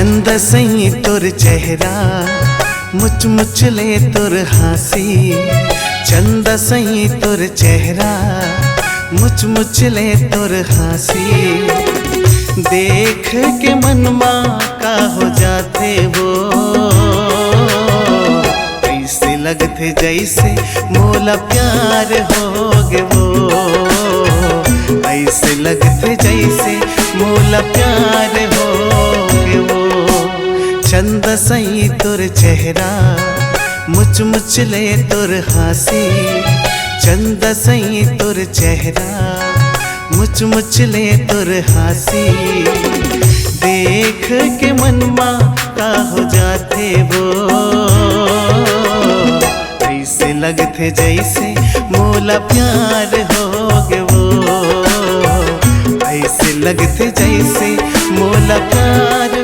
चंद सही तुर चेहरा मुच मुच ले तुर हासी। चंद सही तुर चेहरा मुच मुच ले तुर हासी। देख के मनमा का हो जाते वो, ऐसे लगते जैसे मोला प्यार हो गे वो। ऐसे लगते जैसे मोला प्यार हो गे वो। चंद सही तुर चेहरा मुच मुच ले तुर हासी। चंद सही तुर चेहरा मुच मुच ले तुर हासी। देख के मनमा का हो जाते वो, ऐसे लगते जैसे मोला प्यार हो गे वो। ऐसे लगते जैसे मोला प्यार